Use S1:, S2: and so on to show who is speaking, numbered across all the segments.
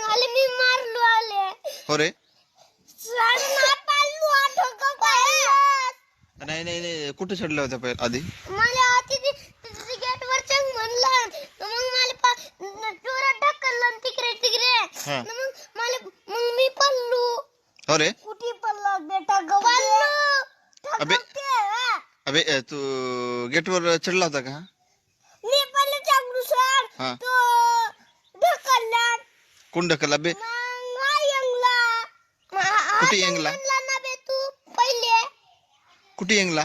S1: मग आले मी मारलो आले.
S2: हो रे.
S1: सर नाही पाळलो आठो का पाळलं.
S2: नाही नाही नाही कुठे चढला होता पहिले आधी?
S1: मला आधी गेट वर चंग म्हणलं मग मला जोरात ढकललं तिकडे तिकडे.
S2: हा.
S1: मग मी पळलो.
S2: हो रे.
S1: कुठे पळलो बेटा गवालो.
S2: अबे अबे तू गेटवर चढला होता का?
S1: मी पहिले चांगलू सर.
S2: हा.
S1: तो ढकलला.
S2: कोण ढकलला बे?
S1: मग हा यंगला.
S2: कुठे यंगला?
S1: ना बे तू पहिले.
S2: कुठे यंगला?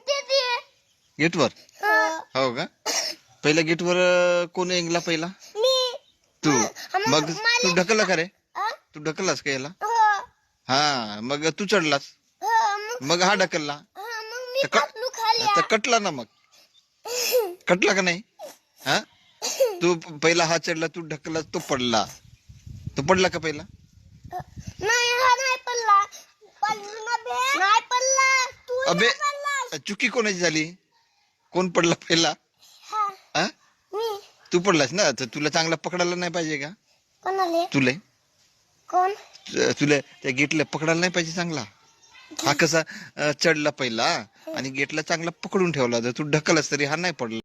S1: ते
S2: गेटवर. हो का? पहिला गेटवर कोण यंगला पहिला?
S1: मी.
S2: तू. मग तू ढकलला का रे? तू ढकललास का याला? हा मग तू चढलास. मग हा ढकलला.
S1: मग मी
S2: तर
S1: पळलो खाली.
S2: तर कटला ना मग. कटला का नाही? हा तू पहिला हा चढला तू ढकलला तो पडला. तो पडला का पहिला?
S1: नाही हा नाही पडला. पडलो ना बे. नाही पडला. तू
S2: अबे
S1: पडलास.
S2: चुकी कोणाची झाली? कोण पडला पहिला?
S1: हा
S2: हा
S1: मी.
S2: तू पडलास ना तर तुला चांगला पकडायला नाही पाहिजे का?
S1: कोणाले?
S2: तुला
S1: कोण?
S2: तुला त्या गेटला पकडायला नाही पाहिजे चांगला? हा कसा चढला पहिला आणि गेटला चांगला पकडून ठेवला तर तू ढकललास तरी हा नाही पडला.